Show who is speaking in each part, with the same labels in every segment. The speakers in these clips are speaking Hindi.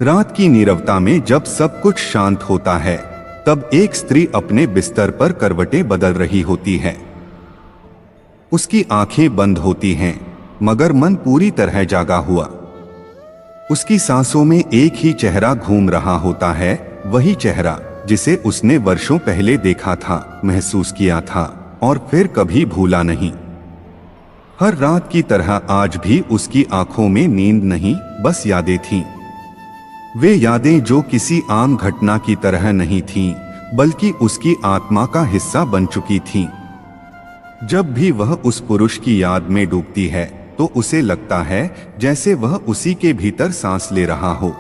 Speaker 1: रात की नीरवता में जब सब कुछ शांत होता है, तब एक स्त्री अपने बिस्तर पर करवटें बदल रही होती है। उसकी आंखें बंद होती हैं, मगर मन पूरी तरह जागा हुआ। उसकी सांसों में एक ही चेहरा घूम रहा होता है, वही चेहरा जिसे उसने वर्षों पहले देखा था, महसूस किया था और फिर कभी भूला नहीं। हर रात की तरह आज भी उसकी आंखों में नींद नहीं, बस यादें थीं। वे यादें जो किसी आम घटना की तरह नहीं थीं, बल्कि उसकी आत्मा का हिस्सा बन चुकी थीं। जब भी वह उस पुरुष की याद में डूबती है, तो उसे लगता है जैसे वह उसी के भीतर सांस ले रहा हो।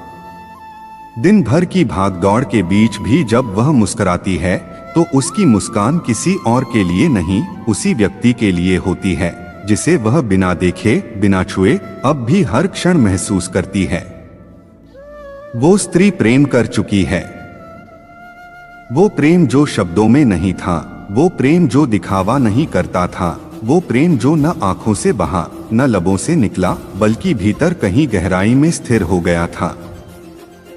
Speaker 1: दिन भर की भागदौड़ के बीच भी जब वह मुस्कुराती है, तो उसकी मुस्कान किसी और के लिए नहीं, उसी व्यक्ति के लिए होती है जिसे वह बिना देखे, बिना छुए अब भी हर क्षण महसूस करती है। वो स्त्री प्रेम कर चुकी है। वो प्रेम जो शब्दों में नहीं था, वो प्रेम जो दिखावा नहीं करता था, वो प्रेम जो न आंखों से बहा, न लबों से निकला, बल्कि भीतर कहीं गहराई में स्थिर हो गया था।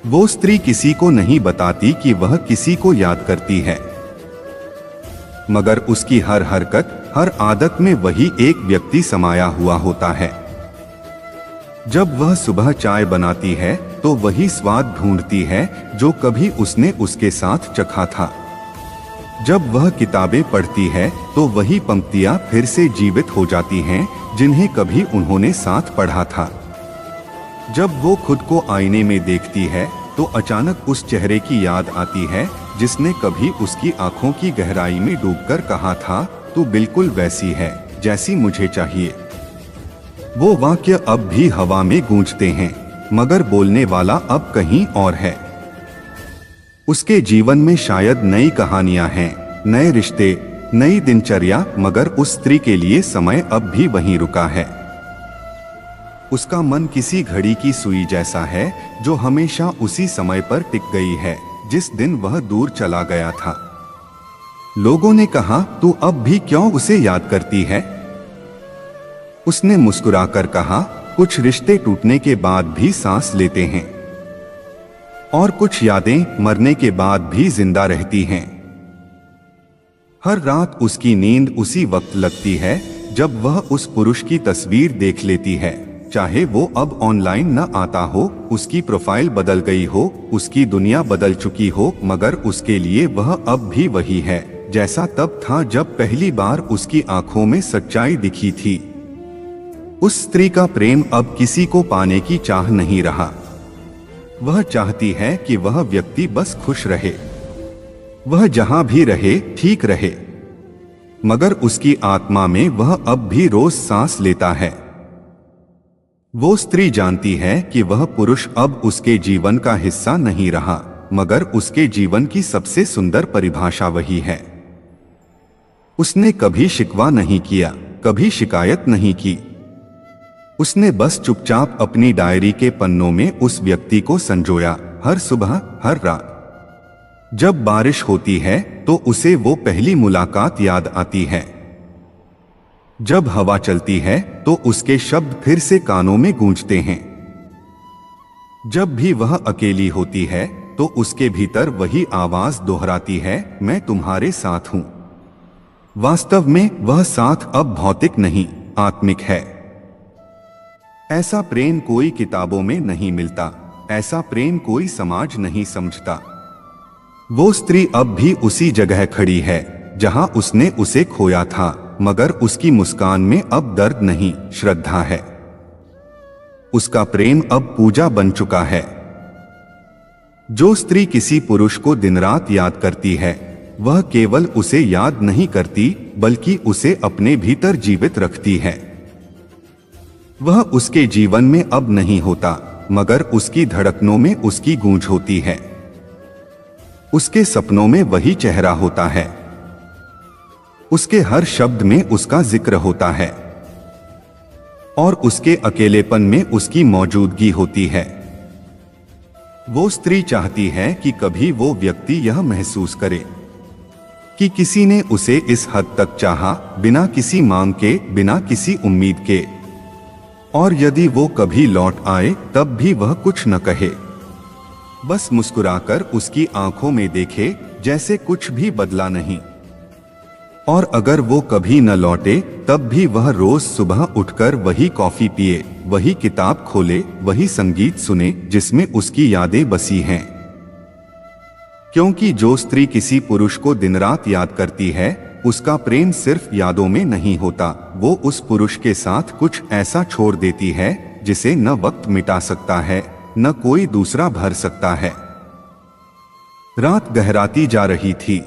Speaker 1: वो स्त्री किसी को नहीं बताती कि वह किसी को याद करती है, मगर उसकी हर हरकत, हर आदत में वही एक व्यक्ति समाया हुआ होता है। जब वह सुबह चाय बनाती है, तो वही स्वाद ढूंढती है जो कभी उसने उसके साथ चखा था। जब वह किताबें पढ़ती है, तो वही पंक्तियां फिर से जीवित हो जाती हैं जिन्हें कभी उन्होंने साथ पढ़ा था। जब वो खुद को आईने में देखती है, तो अचानक उस चेहरे की याद आती है जिसने कभी उसकी आंखों की गहराई में डूबकर कहा था, तू बिल्कुल वैसी है जैसी मुझे चाहिए। वो वाक्य अब भी हवा में गूंजते हैं, मगर बोलने वाला अब कहीं और है। उसके जीवन में शायद नई कहानियां हैं, नए रिश्ते, नई दिनचर्या, मगर उस स्त्री के लिए समय अब भी वहीं रुका है। उसका मन किसी घड़ी की सुई जैसा है जो हमेशा उसी समय पर टिक गई है जिस दिन वह दूर चला गया था। लोगों ने कहा, तू अब भी क्यों उसे याद करती है? उसने मुस्कुराकर कहा, कुछ रिश्ते टूटने के बाद भी सांस लेते हैं और कुछ यादें मरने के बाद भी जिंदा रहती हैं। हर रात उसकी नींद उसी वक्त लगती है जब वह उस पुरुष की तस्वीर देख लेती है, चाहे वो अब ऑनलाइन न आता हो, उसकी प्रोफाइल बदल गई हो, उसकी दुनिया बदल चुकी हो, मगर उसके लिए वह अब भी वही है जैसा तब था जब पहली बार उसकी आंखों में सच्चाई दिखी थी। उस स्त्री का प्रेम अब किसी को पाने की चाह नहीं रहा। वह चाहती है कि वह व्यक्ति बस खुश रहे, वह जहां भी रहे ठीक रहे, मगर उसकी आत्मा में वह अब भी रोज सांस लेता है। वो स्त्री जानती है कि वह पुरुष अब उसके जीवन का हिस्सा नहीं रहा, मगर उसके जीवन की सबसे सुंदर परिभाषा वही है। उसने कभी शिकवा नहीं किया, कभी शिकायत नहीं की। उसने बस चुपचाप अपनी डायरी के पन्नों में उस व्यक्ति को संजोया, हर सुबह, हर रात। जब बारिश होती है, तो उसे वो पहली मुलाकात याद आती है। जब हवा चलती है, तो उसके शब्द फिर से कानों में गूंजते हैं। जब भी वह अकेली होती है, तो उसके भीतर वही आवाज दोहराती है, मैं तुम्हारे साथ हूं। वास्तव में वह साथ अब भौतिक नहीं, आत्मिक है। ऐसा प्रेम कोई किताबों में नहीं मिलता, ऐसा प्रेम कोई समाज नहीं समझता। वो स्त्री अब भी उसी जगह खड़ी है जहां उसने उसे खोया था, मगर उसकी मुस्कान में अब दर्द नहीं, श्रद्धा है। उसका प्रेम अब पूजा बन चुका है। जो स्त्री किसी पुरुष को दिन रात याद करती है, वह केवल उसे याद नहीं करती, बल्कि उसे अपने भीतर जीवित रखती है। वह उसके जीवन में अब नहीं होता, मगर उसकी धड़कनों में उसकी गूंज होती है। उसके सपनों में वही चेहरा होता है। उसके हर शब्द में उसका जिक्र होता है और उसके अकेलेपन में उसकी मौजूदगी होती है। वो स्त्री चाहती है कि कभी वो व्यक्ति यह महसूस करे कि किसी ने उसे इस हद तक चाहा, बिना किसी मांग के, बिना किसी उम्मीद के। और यदि वो कभी लौट आए, तब भी वह कुछ न कहे। बस मुस्कुराकर उसकी आंखों में देखे, जैसे कुछ भी बदला नहीं। और अगर वो कभी न लौटे तब भी वह रोज सुबह उठकर वही कॉफी पिए, वही किताब खोले, वही संगीत सुने जिसमें उसकी यादें बसी हैं। क्योंकि जो स्त्री किसी पुरुष को दिन रात याद करती है, उसका प्रेम सिर्फ यादों में नहीं होता, वो उस पुरुष के साथ कुछ ऐसा छोड़ देती है जिसे न वक्त मिटा सकता है, न कोई दूसरा भर सकता है। रात गहराती जा रही थी।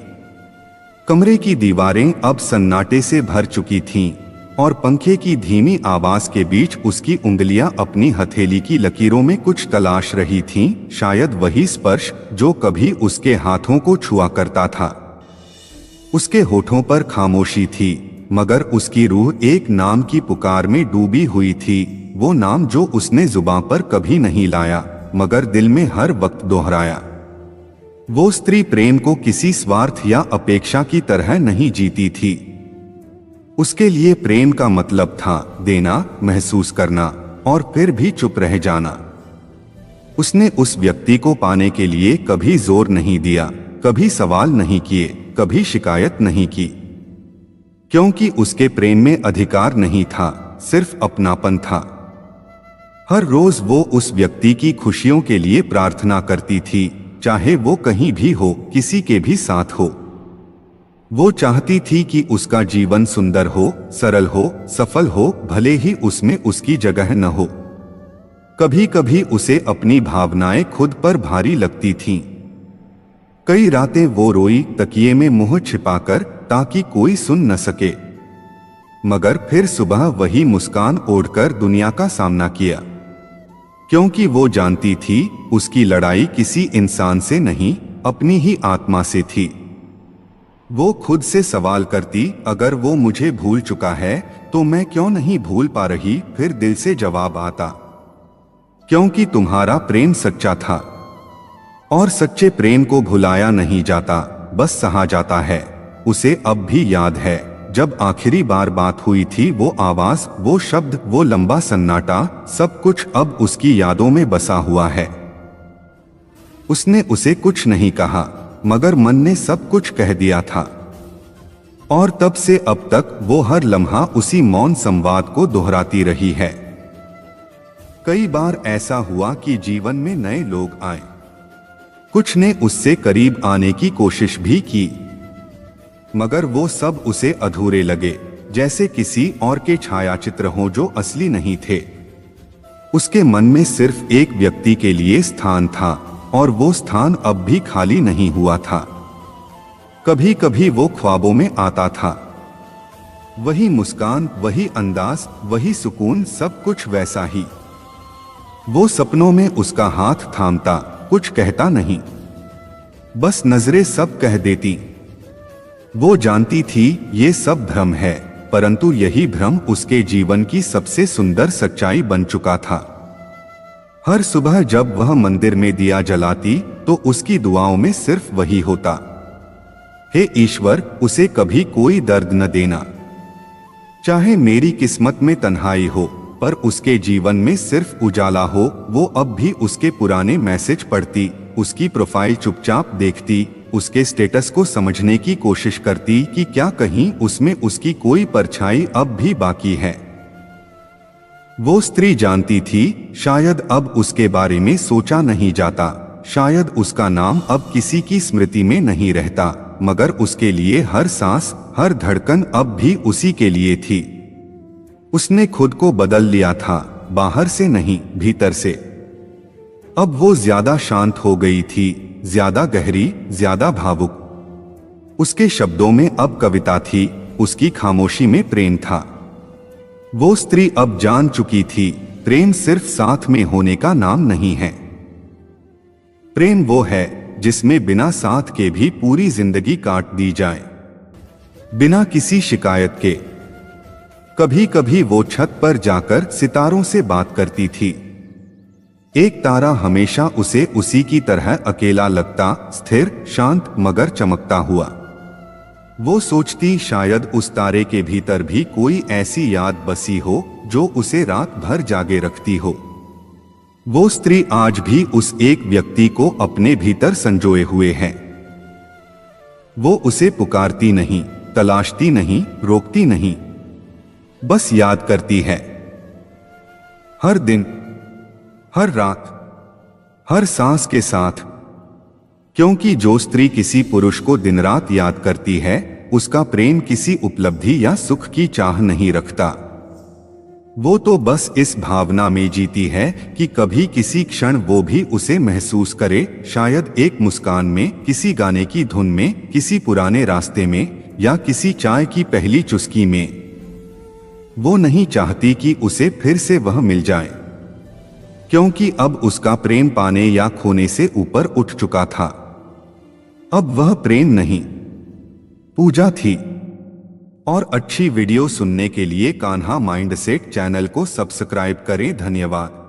Speaker 1: कमरे की दीवारें अब सन्नाटे से भर चुकी थीं और पंखे की धीमी आवाज के बीच उसकी उंगलियां अपनी हथेली की लकीरों में कुछ तलाश रही थीं, शायद वही स्पर्श जो कभी उसके हाथों को छुआ करता था। उसके होठों पर खामोशी थी, मगर उसकी रूह एक नाम की पुकार में डूबी हुई थी, वो नाम जो उसने जुबां पर कभी नहीं लाया मगर दिल में हर वक्त दोहराया। वो स्त्री प्रेम को किसी स्वार्थ या अपेक्षा की तरह नहीं जीती थी। उसके लिए प्रेम का मतलब था देना, महसूस करना और फिर भी चुप रह जाना। उसने उस व्यक्ति को पाने के लिए कभी जोर नहीं दिया, कभी सवाल नहीं किए, कभी शिकायत नहीं की, क्योंकि उसके प्रेम में अधिकार नहीं था, सिर्फ अपनापन था। हर रोज वो उस व्यक्ति की खुशियों के लिए प्रार्थना करती थी, चाहे वो कहीं भी हो, किसी के भी साथ हो। वो चाहती थी कि उसका जीवन सुंदर हो, सरल हो, सफल हो, भले ही उसमें उसकी जगह न हो। कभी कभी उसे अपनी भावनाएं खुद पर भारी लगती थीं। कई रातें वो रोई, तकिए में मुंह छिपाकर, ताकि कोई सुन न सके। मगर फिर सुबह वही मुस्कान ओढ़कर दुनिया का सामना किया, क्योंकि वो जानती थी उसकी लड़ाई किसी इंसान से नहीं, अपनी ही आत्मा से थी। वो खुद से सवाल करती, अगर वो मुझे भूल चुका है तो मैं क्यों नहीं भूल पा रही? फिर दिल से जवाब आता, क्योंकि तुम्हारा प्रेम सच्चा था और सच्चे प्रेम को भुलाया नहीं जाता, बस सहा जाता है। उसे अब भी याद है जब आखिरी बार बात हुई थी, वो आवाज, वो शब्द, वो लंबा सन्नाटा, सब कुछ अब उसकी यादों में बसा हुआ है। उसने उसे कुछ नहीं कहा, मगर मन ने सब कुछ कह दिया था। और तब से अब तक वो हर लम्हा उसी मौन संवाद को दोहराती रही है। कई बार ऐसा हुआ कि जीवन में नए लोग आए, कुछ ने उससे करीब आने की कोशिश भी की, मगर वो सब उसे अधूरे लगे, जैसे किसी और के छायाचित्र हों जो असली नहीं थे। उसके मन में सिर्फ एक व्यक्ति के लिए स्थान था और वो स्थान अब भी खाली नहीं हुआ था। कभी कभी वो ख्वाबों में आता था, वही मुस्कान, वही अंदाज, वही सुकून, सब कुछ वैसा ही। वो सपनों में उसका हाथ थामता, कुछ कहता नहीं, बस नजरें सब कह देती। वो जानती थी ये सब भ्रम है, परंतु यही भ्रम उसके जीवन की सबसे सुंदर सच्चाई बन चुका था। हर सुबह जब वह मंदिर में दिया जलाती तो उसकी दुआओं में सिर्फ वही होता, हे ईश्वर, उसे कभी कोई दर्द न देना। चाहे मेरी किस्मत में तन्हाई हो, पर उसके जीवन में सिर्फ उजाला हो। वो अब भी उसके पुराने मैसेज पढ़ती, उसकी प्रोफाइल चुपचाप देखती, उसके स्टेटस को समझने की कोशिश करती कि क्या कहीं उसमें उसकी कोई परछाई अब भी बाकी है। वो स्त्री जानती थी शायद अब उसके बारे में सोचा नहीं जाता, शायद उसका नाम अब किसी की स्मृति में नहीं रहता, मगर उसके लिए हर सांस, हर धड़कन अब भी उसी के लिए थी। उसने खुद को बदल लिया था, बाहर से नहीं, भीतर से। अब वो ज्यादा शांत हो गई थी, ज्यादा गहरी, ज्यादा भावुक। उसके शब्दों में अब कविता थी, उसकी खामोशी में प्रेम था। वो स्त्री अब जान चुकी थी, प्रेम सिर्फ साथ में होने का नाम नहीं है। प्रेम वो है जिसमें बिना साथ के भी पूरी जिंदगी काट दी जाए, बिना किसी शिकायत के। कभी कभी वो छत पर जाकर सितारों से बात करती थी। एक तारा हमेशा उसे उसी की तरह अकेला लगता, स्थिर, शांत, मगर चमकता हुआ। वो सोचती शायद उस तारे के भीतर भी कोई ऐसी याद बसी हो जो उसे रात भर जागे रखती हो। वो स्त्री आज भी उस एक व्यक्ति को अपने भीतर संजोए हुए है। वो उसे पुकारती नहीं, तलाशती नहीं, रोकती नहीं, बस याद करती है। हर दिन, हर रात, हर सांस के साथ। क्योंकि जो स्त्री किसी पुरुष को दिन रात याद करती है, उसका प्रेम किसी उपलब्धि या सुख की चाह नहीं रखता। वो तो बस इस भावना में जीती है कि कभी किसी क्षण वो भी उसे महसूस करे, शायद एक मुस्कान में, किसी गाने की धुन में, किसी पुराने रास्ते में, या किसी चाय की पहली चुस्की में। वो नहीं चाहती कि उसे फिर से वह मिल जाए, क्योंकि अब उसका प्रेम पाने या खोने से ऊपर उठ चुका था। अब वह प्रेम नहीं, पूजा थी। और अच्छी वीडियो सुनने के लिए कान्हा माइंडसेट चैनल को सब्सक्राइब करें। धन्यवाद।